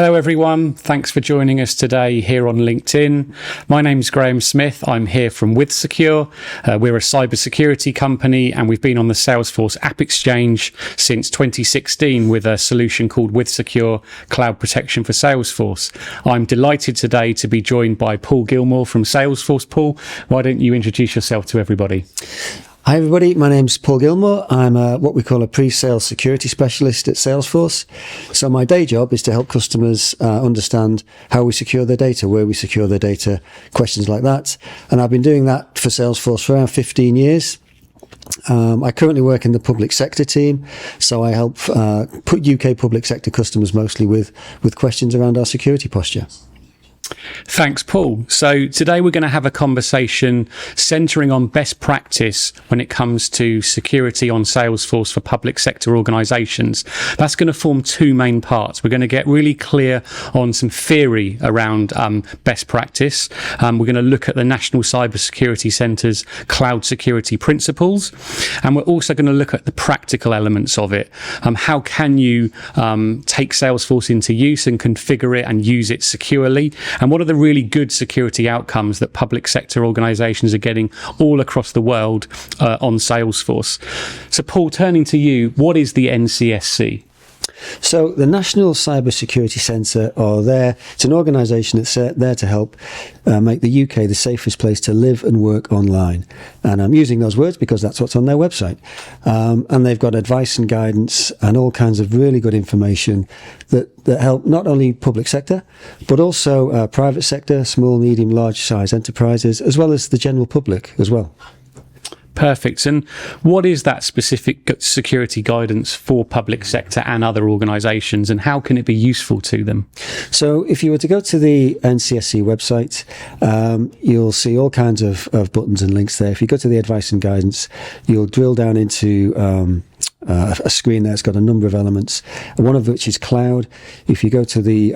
Hello everyone, thanks for joining us today here on LinkedIn. My name's Graham Smith, I'm here from WithSecure. We're a cybersecurity company and we've been on the Salesforce App Exchange since 2016 with a solution called WithSecure Cloud Protection for Salesforce. I'm delighted today to be joined by Paul Gilmore from Salesforce. Paul, why don't you introduce yourself to everybody? Hi everybody, my name's Paul Gilmore. I'm what we call a pre-sales security specialist at Salesforce. So my day job is to help customers understand how we secure their data, where we secure their data, questions like that. And I've been doing that for Salesforce for around 15 years. I currently work in the public sector team, so I help put UK public sector customers mostly with questions around our security posture. Thanks, Paul. So today we're going to have a conversation centering on best practice when it comes to security on Salesforce for public sector organizations. That's going to form two main parts. We're going to get really clear on some theory around best practice. We're going to look at the National Cybersecurity Centre's cloud security principles. And we're also going to look at the practical elements of it. How can you take Salesforce into use and configure it and use it securely? And what are the really good security outcomes that public sector organizations are getting all across the world on Salesforce? So Paul, turning to you, what is the NCSC? So the National Cybersecurity Centre are there. It's an organisation that's there to help make the UK the safest place to live and work online. And I'm using those words because that's what's on their website. And they've got advice and guidance and all kinds of really good information that help not only public sector, but also private sector, small, medium, large size enterprises, as well as the general public as well. Perfect. And what is that specific security guidance for public sector and other organisations, and how can it be useful to them? So if you were to go to the NCSC website, you'll see all kinds of buttons and links there. If you go to the advice and guidance, you'll drill down into a screen that's got a number of elements, one of which is cloud. If you go to the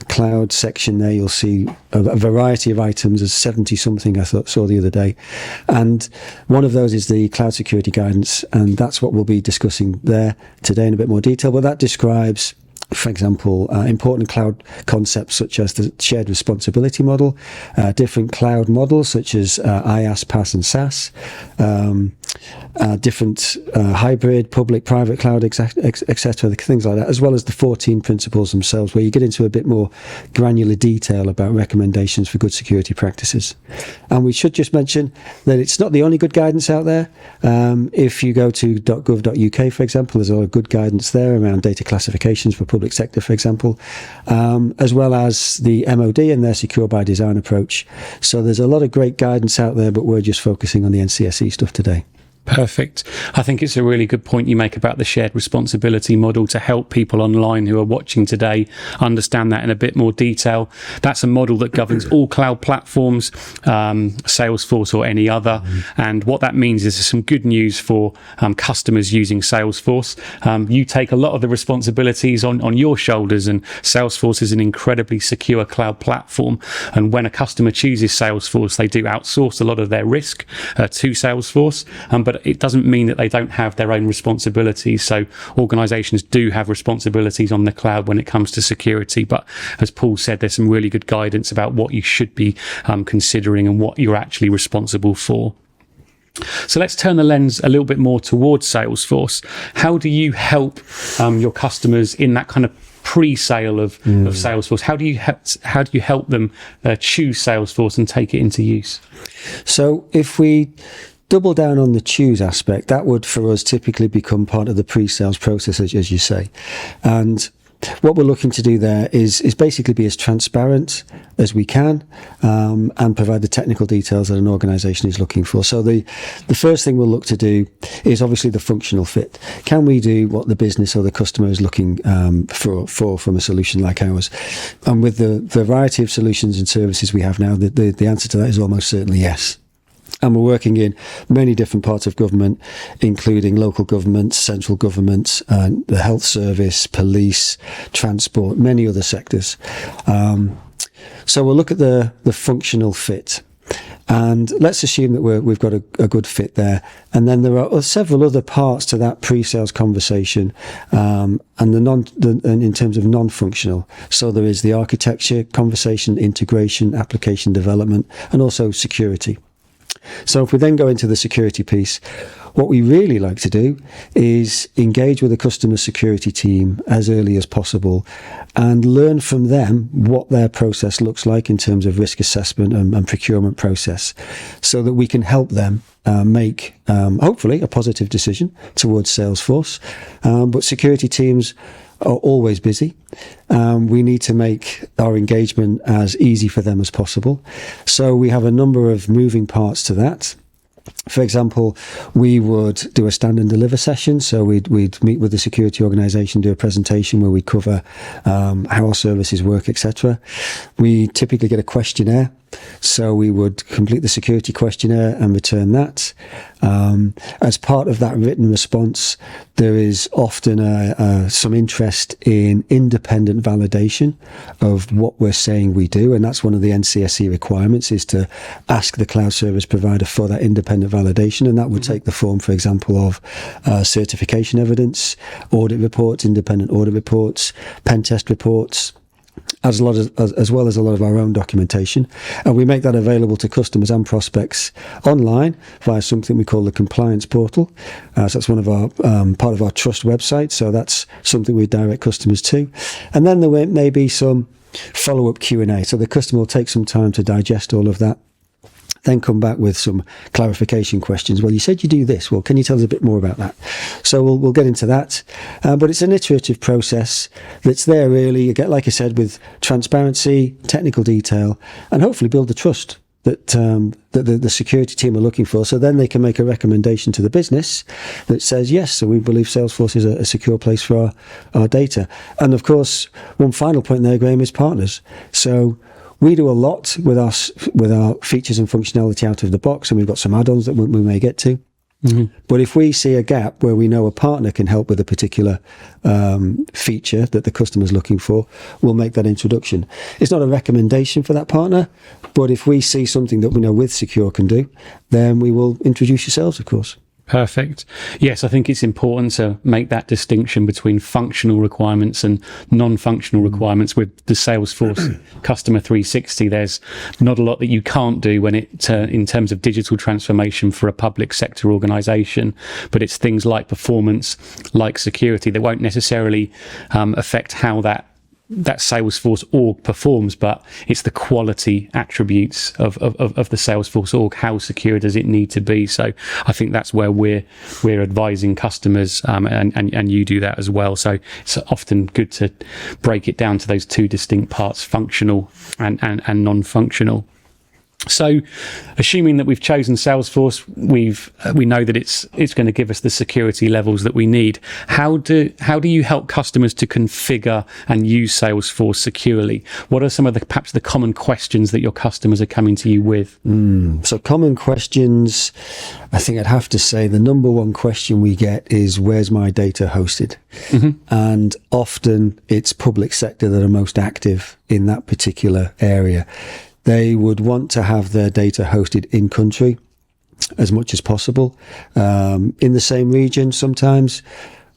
cloud section there, you'll see a variety of items. There's 70 something I saw the other day, and one of those is the cloud security guidance, and that's what we'll be discussing there today in a bit more detail. But that describes, for example, important cloud concepts such as the shared responsibility model, different cloud models such as IaaS, PaaS and SaaS, different hybrid, public, private cloud, etc., things like that, as well as the 14 principles themselves, where you get into a bit more granular detail about recommendations for good security practices. And we should just mention that it's not the only good guidance out there. If you go to .gov.uk, for example, there's a lot of good guidance there around data classifications for public sector, for example, as well as the MOD and their secure by design approach. So there's a lot of great guidance out there, but we're just focusing on the NCSE stuff today. Perfect. I think it's a really good point you make about the shared responsibility model to help people online who are watching today understand that in a bit more detail. That's a model that governs all cloud platforms, Salesforce or any other. And what that means is there's some good news for customers using Salesforce. You take a lot of the responsibilities on your shoulders, and Salesforce is an incredibly secure cloud platform. And when a customer chooses Salesforce, they do outsource a lot of their risk to Salesforce. But it doesn't mean that they don't have their own responsibilities. So organizations do have responsibilities on the cloud when it comes to security. But as Paul said, there's some really good guidance about what you should be considering and what you're actually responsible for. So let's turn the lens a little bit more towards Salesforce. How do you help your customers in that kind of pre-sale of Salesforce? How do you help them choose Salesforce and take it into use? So if we double down on the choose aspect, that would for us typically become part of the pre-sales process, as you say. And what we're looking to do there is basically be as transparent as we can and provide the technical details that an organisation is looking for. So the first thing we'll look to do is obviously the functional fit. Can we do what the business or the customer is looking for from a solution like ours? And with the variety of solutions and services we have now, the answer to that is almost certainly yes. And we're working in many different parts of government, including local governments, central governments, the health service, police, transport, many other sectors. So we'll look at the functional fit. And let's assume that we've got a good fit there. And then there are several other parts to that pre-sales conversation, and in terms of non-functional. So there is the architecture conversation, integration, application development, and also security. So if we then go into the security piece, what we really like to do is engage with the customer security team as early as possible and learn from them what their process looks like in terms of risk assessment and procurement process, so that we can help them make, hopefully, a positive decision towards Salesforce. But security teams are always busy. We need to make our engagement as easy for them as possible. So we have a number of moving parts to that. For example, we would do a stand and deliver session. So we'd meet with the security organization, do a presentation where we cover how our services work, etc. We typically get a questionnaire. So we would complete the security questionnaire and return that. As part of that written response, there is often some interest in independent validation of what we're saying we do. And that's one of the NCSE requirements, is to ask the cloud service provider for that independent validation. And that would take the form, for example, of certification evidence, audit reports, independent audit reports, pen test reports, as well as a lot of our own documentation. And we make that available to customers and prospects online via something we call the compliance portal. So that's one of our part of our trust website. So that's something we direct customers to. And then there may be some follow-up Q&A. So the customer will take some time to digest all of that, then come back with some clarification questions. Well, you said you do this. Well, can you tell us a bit more about that? So we'll get into that. But it's an iterative process that's there really, like I said, with transparency, technical detail, and hopefully build the trust that the security team are looking for. So then they can make a recommendation to the business that says, yes, so we believe Salesforce is a secure place for our data. And of course, one final point there, Graham, is partners. So we do a lot with our features and functionality out of the box, and we've got some add-ons that we may get to. Mm-hmm. But if we see a gap where we know a partner can help with a particular feature that the customer's looking for, we'll make that introduction. It's not a recommendation for that partner, but if we see something that we know WithSecure can do, then we will introduce yourselves, of course. Perfect. Yes, I think it's important to make that distinction between functional requirements and non-functional requirements. With the Salesforce Customer 360, there's not a lot that you can't do when in terms of digital transformation for a public sector organization, but it's things like performance, like security, that won't necessarily affect how that Salesforce org performs, but it's the quality attributes of the Salesforce org. How secure does it need to be? So I think that's where we're advising customers, and you do that as well. So it's often good to break it down to those two distinct parts, functional and non-functional. So, assuming that we've chosen Salesforce, we know that it's going to give us the security levels that we need. How do you help customers to configure and use Salesforce securely? What are some of perhaps the common questions that your customers are coming to you with? So common questions, I think I'd have to say the number one question we get is, where's my data hosted? Mm-hmm. And often it's public sector that are most active in that particular area. They would want to have their data hosted in country as much as possible, in the same region sometimes,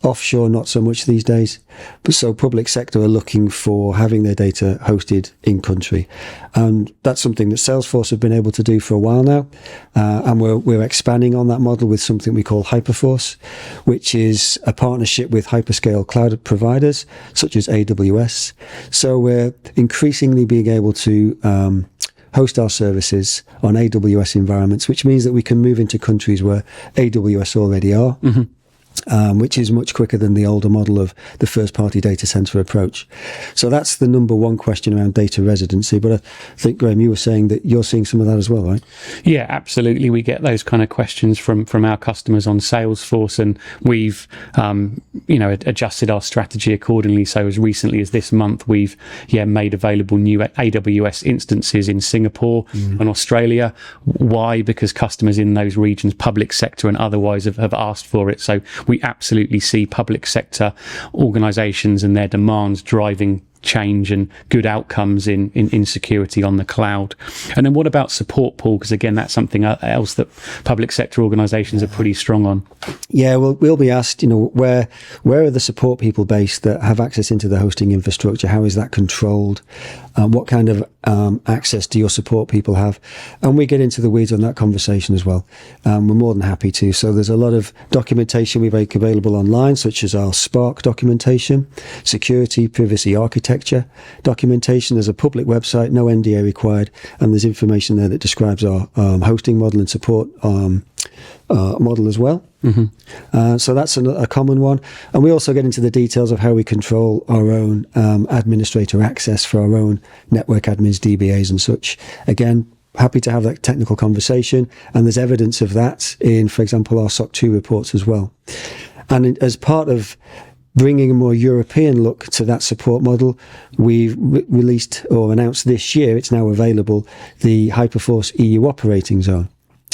offshore not so much these days. But so public sector are looking for having their data hosted in country. And that's something that Salesforce have been able to do for a while now. And we're expanding on that model with something we call Hyperforce, which is a partnership with hyperscale cloud providers such as AWS. So we're increasingly being able to host our services on AWS environments, which means that we can move into countries where AWS already are. Mm-hmm. Which is much quicker than the older model of the first-party data center approach. So that's the number one question around data residency. But I think, Graham, you were saying that you're seeing some of that as well, right? Yeah, absolutely. We get those kind of questions from our customers on Salesforce, and we've adjusted our strategy accordingly. So as recently as this month, we've made available new AWS instances in Singapore and Australia. Why? Because customers in those regions, public sector and otherwise, have asked for it. So we absolutely see public sector organizations and their demands driving change and good outcomes in security on the cloud. And then what about support, Paul? Because again, that's something else that public sector organizations are pretty strong on. Yeah, well, we'll be asked, where are the support people based that have access into the hosting infrastructure? How is that controlled? What kind of access do your support people have? And we get into the weeds on that conversation as well. We're more than happy to. So there's a lot of documentation we make available online, such as our Spark documentation, security, privacy, architecture documentation. There's a public website, no NDA required, and there's information there that describes our hosting model and support model as well. Mm-hmm. So that's a common one. And we also get into the details of how we control our own administrator access for our own network admins, DBAs and such. Again, happy to have that technical conversation. And there's evidence of that in, for example, our SOC 2 reports as well. And as part of bringing a more European look to that support model, we've released or announced this year, it's now available, the Hyperforce EU operating zone.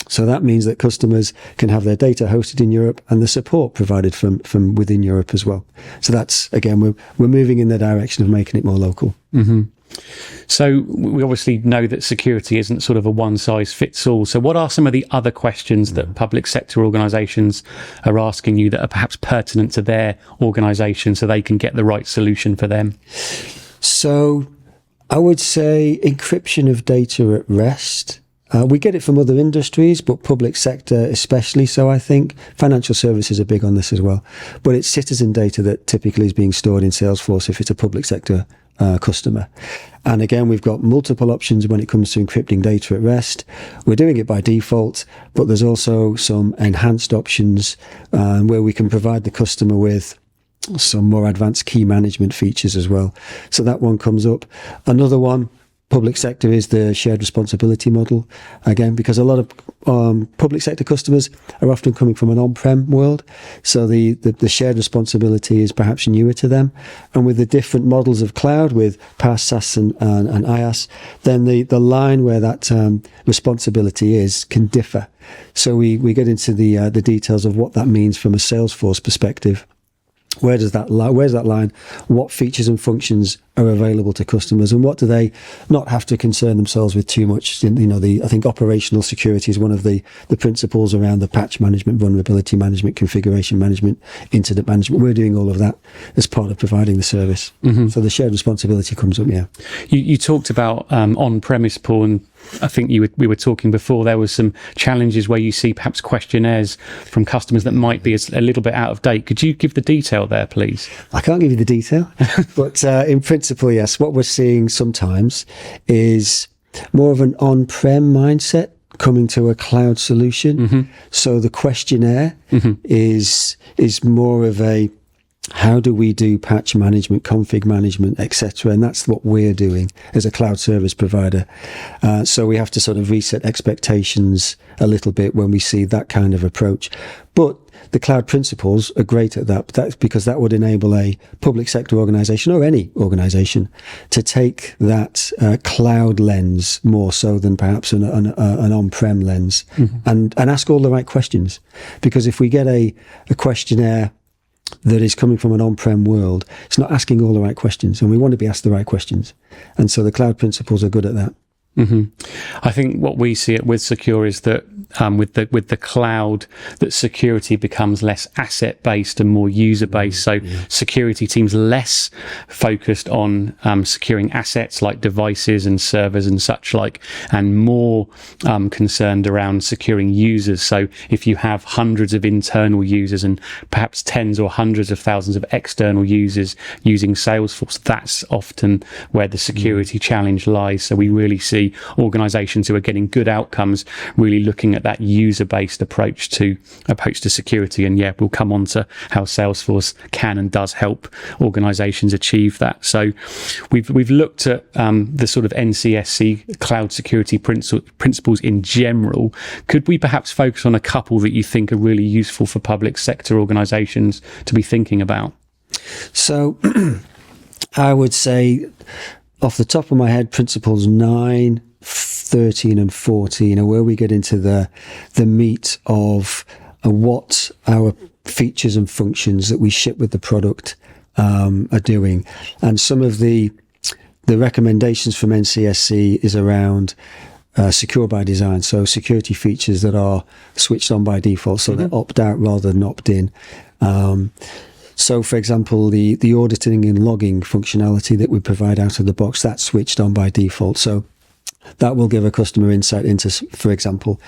So that means that customers can have their data hosted in Europe and the support provided from within Europe as well. So that's, again, we're moving in the direction of making it more local. Mm-hmm. So we obviously know that security isn't sort of a one-size-fits-all. So what are some of the other questions that public sector organisations are asking you that are perhaps pertinent to their organisation so they can get the right solution for them? So I would say encryption of data at rest. We get it from other industries, but public sector especially so, I think. Financial services are big on this as well. But it's citizen data that typically is being stored in Salesforce if it's a public sector customer. And again, we've got multiple options when it comes to encrypting data at rest. We're doing it by default, but there's also some enhanced options where we can provide the customer with some more advanced key management features as well. So that one comes up. Another one, public sector, is the shared responsibility model. Again, because a lot of public sector customers are often coming from an on-prem world. So the shared responsibility is perhaps newer to them. And with the different models of cloud, with PaaS, SaaS and IaaS, then the line where that responsibility is can differ. So we get into the details of what that means from a Salesforce perspective. Where's that line? What features and functions are available to customers, and what do they not have to concern themselves with too much? I think operational security is one of the principles around the patch management, vulnerability management, configuration management, incident management. We're doing all of that as part of providing the service. Mm-hmm. So the shared responsibility comes up. Yeah. You talked about on-premise, Paul, and I think we were talking before, there was some challenges where you see perhaps questionnaires from customers that might be a little bit out of date. Could you give the detail there, please? I can't give you the detail, but in principle, yes. What we're seeing sometimes is more of an on-prem mindset coming to a cloud solution. Mm-hmm. So the questionnaire is more of a, how do we do patch management, config management, etc.? And that's what we're doing as a cloud service provider. So we have to sort of reset expectations a little bit when we see that kind of approach. But the cloud principles are great at that. That's because that would enable a public sector organization or any organization to take that cloud lens more so than perhaps an on-prem lens, and ask all the right questions. Because if we get a questionnaire that is coming from an on-prem world, it's not asking all the right questions, and we want to be asked the right questions. And so the cloud principles are good at that. Mm-hmm. I think what we see at WithSecure is that with the cloud, that security becomes less asset based and more user based. So security teams less focused on securing assets like devices and servers and such like, and more concerned around securing users. So if you have hundreds of internal users and perhaps tens or hundreds of thousands of external users using Salesforce, that's often where the security challenge lies. So we really see organizations who are getting good outcomes really looking at that user-based approach to security. And yeah, we'll come on to how Salesforce can and does help organizations achieve that. So we've looked at the sort of NCSC cloud security principles in general. Could we perhaps focus on a couple that you think are really useful for public sector organizations to be thinking about? So I would say, off the top of my head, principles 9, 13 and 14 are where we get into the meat of what our features and functions that we ship with the product are doing. And some of the recommendations from NCSC is around secure by design, so security features that are switched on by default, so they opt out rather than opt in. So, for example, the auditing and logging functionality that we provide out of the box, that's switched on by default. So that will give a customer insight into, for example,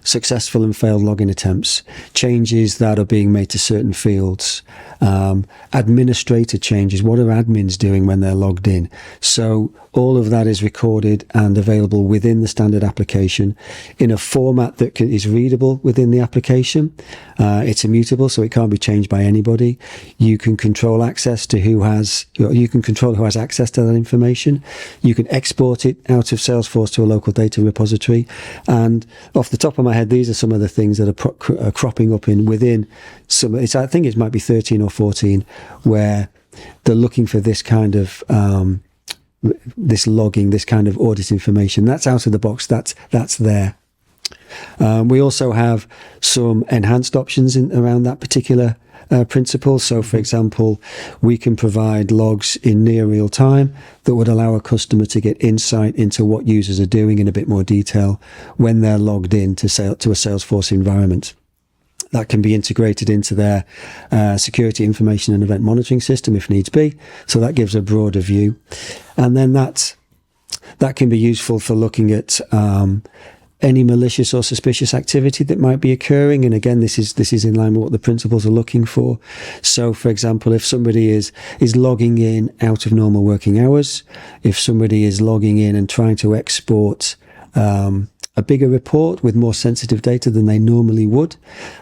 successful and failed login attempts, changes that are being made to certain fields, administrator changes. What are admins doing when they're logged in? So all of that is recorded and available within the standard application in a format that is readable within the application. It's immutable, so it can't be changed by anybody. You can control access to who has access to that information. You can export it out of Salesforce to a local data repository. And off the top of my head, these are some of the things that are cropping up within some. I think it might be 13 or 14, where they're looking for this kind of this logging, this kind of audit information. That's out of the box. That's there. We also have some enhanced options around that particular principle. So, for example, we can provide logs in near real time that would allow a customer to get insight into what users are doing in a bit more detail when they're logged in to a Salesforce environment. That can be integrated into their security information and event monitoring system if needs be. So that gives a broader view. And then that can be useful for looking at any malicious or suspicious activity that might be occurring. And again, this is in line with what the principles are looking for. So, for example, if somebody is logging in out of normal working hours, if somebody is logging in and trying to export a bigger report with more sensitive data than they normally would,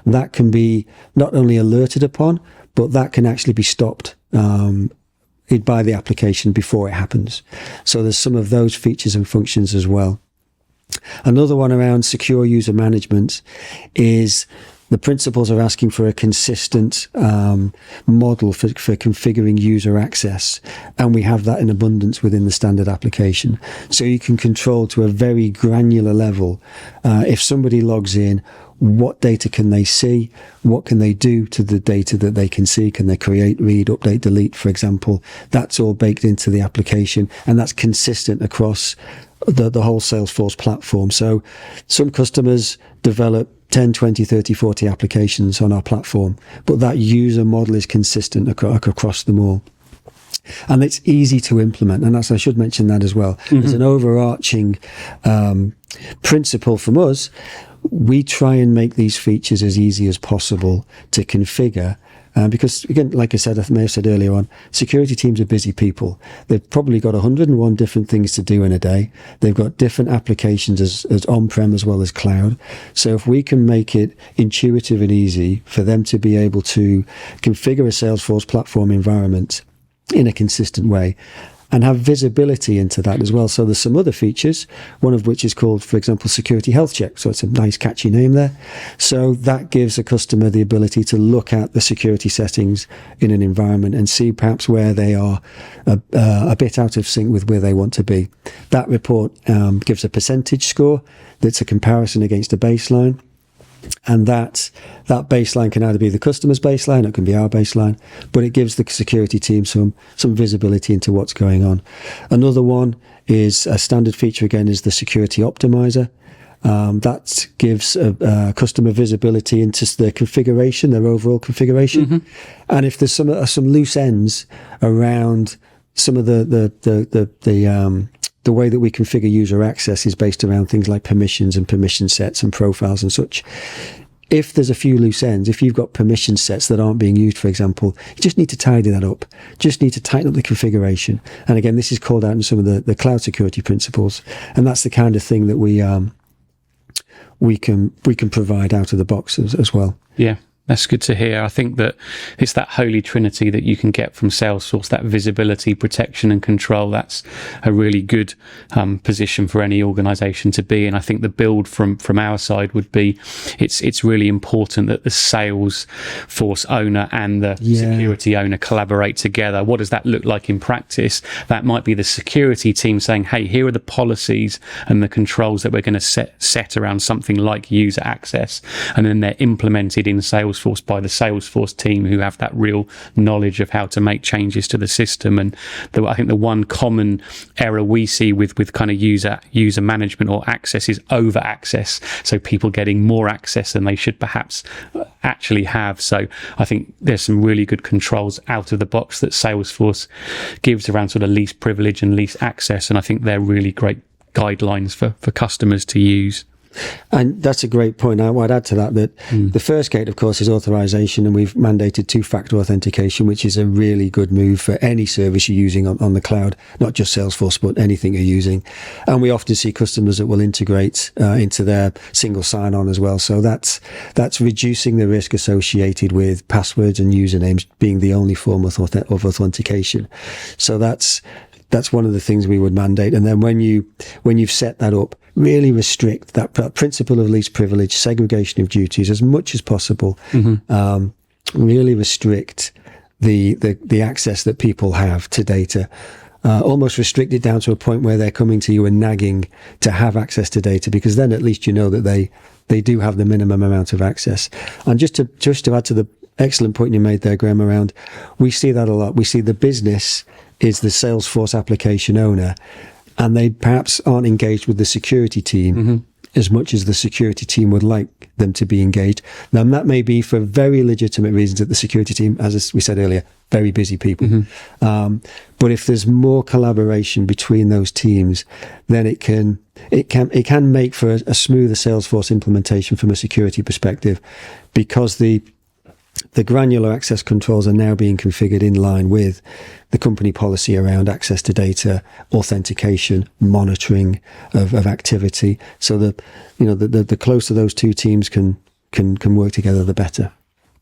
that can be not only alerted upon, but that can actually be stopped by the application before it happens. So there's some of those features and functions as well. Another one around secure user management is the principles are asking for a consistent model for configuring user access, and we have that in abundance within the standard application. So you can control to a very granular level. If somebody logs in, what data can they see? What can they do to the data that they can see? Can they create, read, update, delete, for example? That's all baked into the application, and that's consistent across the whole Salesforce platform. So some customers develop 10, 20, 30, 40 applications on our platform, but that user model is consistent across them all. And it's easy to implement. And I should mention that as well. There's an overarching principle from us. We try and make these features as easy as possible to configure. Because, again, like I said, I may have said earlier on, security teams are busy people. They've probably got 101 different things to do in a day. They've got different applications as on-prem as well as cloud. So if we can make it intuitive and easy for them to be able to configure a Salesforce platform environment in a consistent way, and have visibility into that as well. So there's some other features, one of which is called, for example, security health check. So it's a nice catchy name there. So that gives a customer the ability to look at the security settings in an environment and see perhaps where they are a bit out of sync with where they want to be. That report gives a percentage score that's a comparison against a baseline. And that baseline can either be the customer's baseline, or it can be our baseline, but it gives the security team some visibility into what's going on. Another one is a standard feature, again, is the security optimizer. That gives a customer visibility into their configuration, their overall configuration. And if there's some loose ends around some of the way that we configure user access is based around things like permissions and permission sets and profiles and such. If there's a few loose ends, if you've got permission sets that aren't being used, for example, you just need to tidy that up. Just need to tighten up the configuration. And again, this is called out in some of the cloud security principles. And that's the kind of thing that we can provide out of the box as well. Yeah. That's good to hear. I think that it's that holy trinity that you can get from Salesforce, that visibility, protection and control. That's a really good position for any organization to be. And I think the build from our side would be, it's really important that the Salesforce owner and the security owner collaborate together. What does that look like in practice? That might be the security team saying, hey, here are the policies and the controls that we're going to set around something like user access. And then they're implemented in Salesforce Salesforce by the Salesforce team who have that real knowledge of how to make changes to the system. And I think the one common error we see with kind of user management or access is over access. So people getting more access than they should perhaps actually have. So I think there's some really good controls out of the box that Salesforce gives around sort of least privilege and least access. And I think they're really great guidelines for customers to use. And that's a great point. I would add to that the first gate, of course, is authorization, and we've mandated two-factor authentication, which is a really good move for any service you're using on the cloud, not just Salesforce, but anything you're using. And we often see customers that will integrate into their single sign-on as well. So that's reducing the risk associated with passwords and usernames being the only form of authentication. So that's one of the things we would mandate. And then when you've set that up, really restrict that principle of least privilege, segregation of duties as much as possible. Really restrict the access that people have to data. Almost restrict it down to a point where they're coming to you and nagging to have access to data, because then at least you know that they do have the minimum amount of access. And just to add to the excellent point you made there, Graham, around, we see that a lot. We see the business is the Salesforce application owner, and they perhaps aren't engaged with the security team as much as the security team would like them to be engaged. Now, that may be for very legitimate reasons that the security team, as we said earlier, very busy people. But if there's more collaboration between those teams, then it can make for a smoother Salesforce implementation from a security perspective, because the granular access controls are now being configured in line with the company policy around access to data, authentication, monitoring of activity. So the closer those two teams can work together, the better.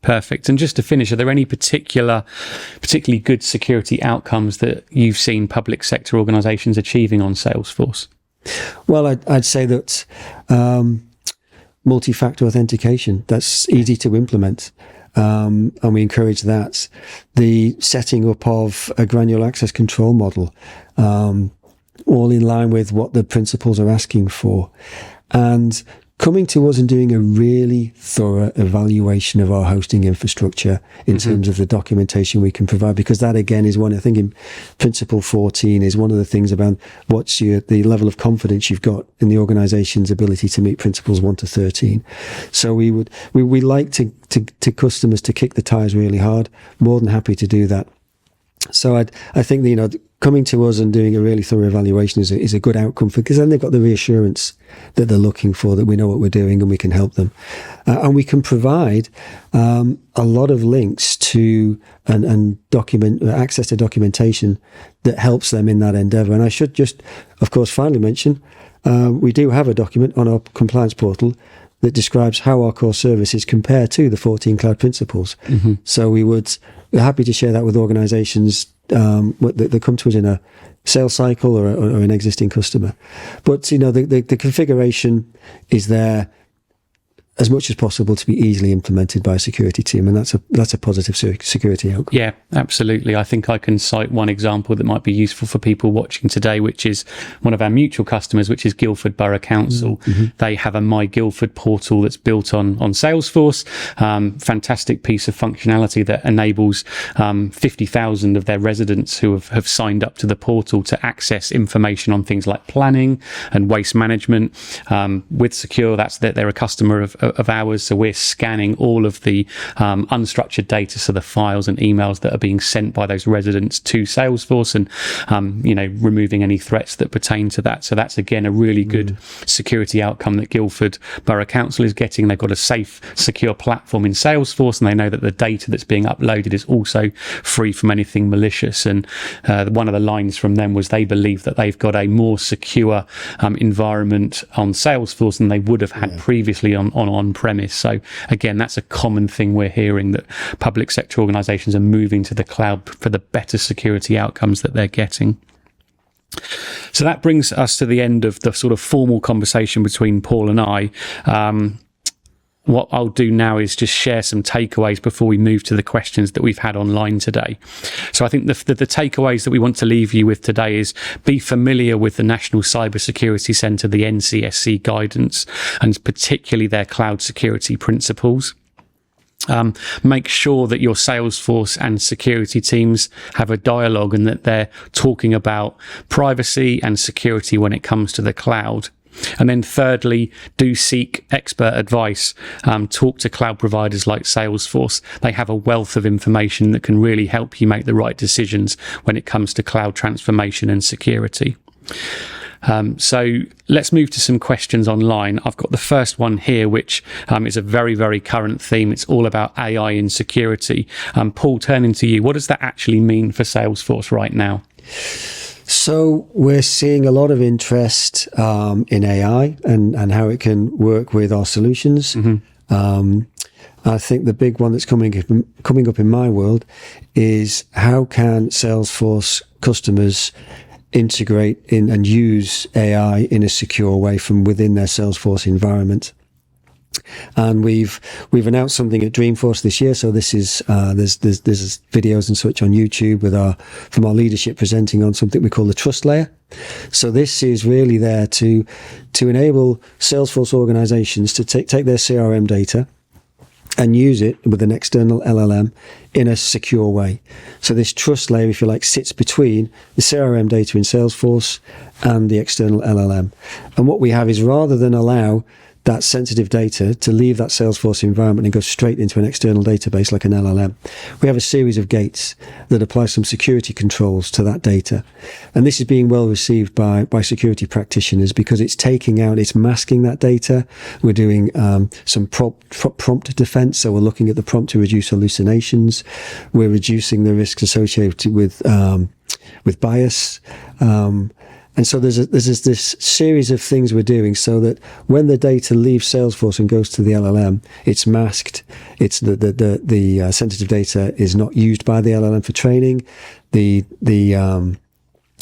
Perfect. And just to finish, are there any particularly good security outcomes that you've seen public sector organisations achieving on Salesforce? Well, I'd say that multi-factor authentication, that's easy to implement. And we encourage that. The setting up of a granular access control model, all in line with what the principals are asking for. And coming to us and doing a really thorough evaluation of our hosting infrastructure in terms of the documentation we can provide, because that again is one, I think in Principle 14 is one of the things about what's the level of confidence you've got in the organization's ability to meet Principles 1 to 13. So we like to customers to kick the tires really hard. More than happy to do that. So I think that, coming to us and doing a really thorough evaluation is a good outcome, because then they've got the reassurance that they're looking for, that we know what we're doing and we can help them. And we can provide a lot of links to and access to documentation that helps them in that endeavor. And I should just, of course, finally mention, we do have a document on our compliance portal that describes how our core services compare to the 14 cloud principles. So we're happy to share that with organizations that come to us in a sales cycle or an existing customer. But the configuration is there as much as possible to be easily implemented by a security team, and that's a positive security outcome. Yeah, absolutely. I think I can cite one example that might be useful for people watching today, which is one of our mutual customers, which is Guildford Borough Council. They have a My Guildford portal that's built on Salesforce. Fantastic piece of functionality that enables 50,000 of their residents who have signed up to the portal to access information on things like planning and waste management. WithSecure, they're a customer of ours, so we're scanning all of the unstructured data, so the files and emails that are being sent by those residents to Salesforce, and removing any threats that pertain to that. So that's again a really good security outcome that Guildford Borough Council is getting. They've got a safe, secure platform in Salesforce, and they know that the data that's being uploaded is also free from anything malicious. And one of the lines from them was they believe that they've got a more secure environment on Salesforce than they would have had previously on-premise. So again, that's a common thing we're hearing, that public sector organizations are moving to the cloud for the better security outcomes that they're getting. So that brings us to the end of the sort of formal conversation between Paul and I. What I'll do now is just share some takeaways before we move to the questions that we've had online today. So I think the takeaways that we want to leave you with today is be familiar with the National Cybersecurity Centre, the NCSC guidance, and particularly their cloud security principles. Make sure that your Salesforce and security teams have a dialogue and that they're talking about privacy and security when it comes to the cloud. And then thirdly, do seek expert advice. Talk to cloud providers like Salesforce. They have a wealth of information that can really help you make the right decisions when it comes to cloud transformation and security. So let's move to some questions online. I've got the first one here, which is a very, very current theme. It's all about AI in security. Paul, turning to you, what does that actually mean for Salesforce right now? So we're seeing a lot of interest in AI and how it can work with our solutions. Mm-hmm. I think the big one that's coming up in my world is how can Salesforce customers integrate in and use AI in a secure way from within their Salesforce environment. And we've announced something at Dreamforce this year. So this is there's videos and such on YouTube from our leadership presenting on something we call the trust layer. So this is really there to enable Salesforce organizations to take their CRM data and use it with an external LLM in a secure way. So this trust layer, if you like, sits between the CRM data in Salesforce and the external LLM. And what we have is, rather than allow that sensitive data to leave that Salesforce environment and go straight into an external database like an LLM, we have a series of gates that apply some security controls to that data. And this is being well received by security practitioners because it's masking that data. We're doing some prompt defense. So we're looking at the prompt to reduce hallucinations. We're reducing the risks associated with bias. And so there's this series of things we're doing so that when the data leaves Salesforce and goes to the LLM, it's masked. It's the sensitive data is not used by the LLM for training.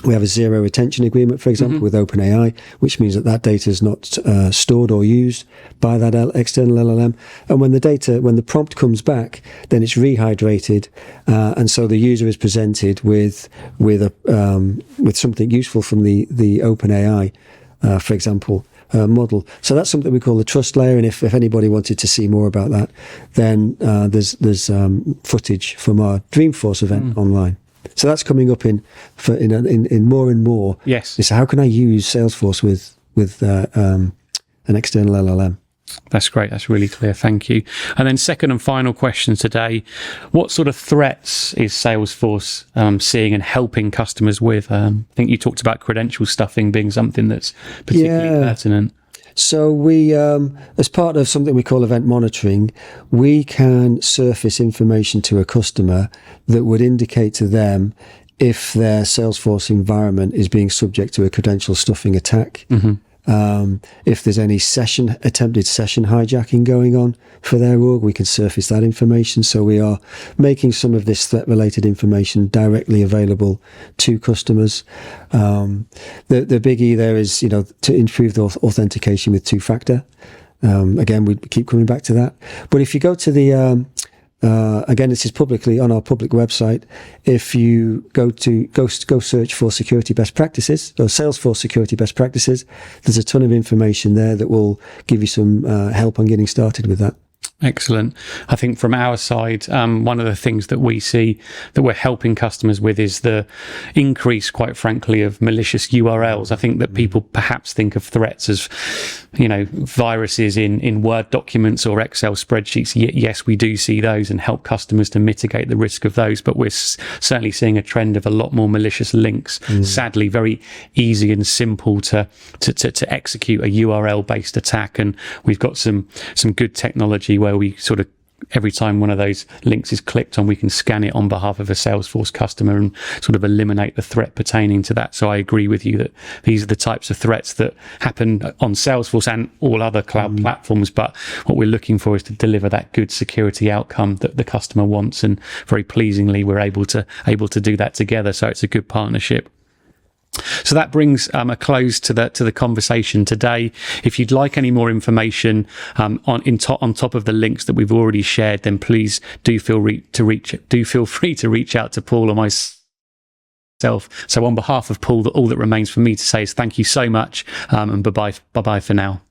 We have a zero retention agreement, for example, with OpenAI, which means that data is not stored or used by that external LLM. And when the prompt comes back, then it's rehydrated, and so the user is presented with something useful from the OpenAI, for example, model. So that's something we call the trust layer. And if anybody wanted to see more about that, then there's footage from our Dreamforce event online. So that's coming up in more and more. Yes. Is how can I use Salesforce with an external LLM? That's great. That's really clear. Thank you. And then second and final question today: what sort of threats is Salesforce seeing and helping customers with? I think you talked about credential stuffing being something that's particularly pertinent. So we, as part of something we call event monitoring, we can surface information to a customer that would indicate to them if their Salesforce environment is being subject to a credential stuffing attack. Mm-hmm. If there's any attempted session hijacking going on for their org, we can surface that information. So we are making some of this threat-related information directly available to customers. The biggie there is, to improve the authentication with two-factor. Again, we keep coming back to that. But if you go to the again, this is publicly on our public website. If you go search for security best practices or Salesforce security best practices, there's a ton of information there that will give you some help on getting started with that. Excellent. I think from our side, one of the things that we see that we're helping customers with is the increase, quite frankly, of malicious URLs. I think that people perhaps think of threats as, viruses in Word documents or Excel spreadsheets. Yes, we do see those and help customers to mitigate the risk of those, but we're certainly seeing a trend of a lot more malicious links. Sadly, very easy and simple to execute a URL-based attack, and we've got some good technology where we sort of, every time one of those links is clicked on, we can scan it on behalf of a Salesforce customer and sort of eliminate the threat pertaining to that. So I agree with you that these are the types of threats that happen on Salesforce and all other cloud platforms. But what we're looking for is to deliver that good security outcome that the customer wants. And very pleasingly, we're able to do that together. So it's a good partnership. So that brings a close to the conversation today. If you'd like any more information on top of the links that we've already shared, then please do feel free to reach out to Paul or myself. So on behalf of Paul, all that remains for me to say is thank you so much, and bye bye for now.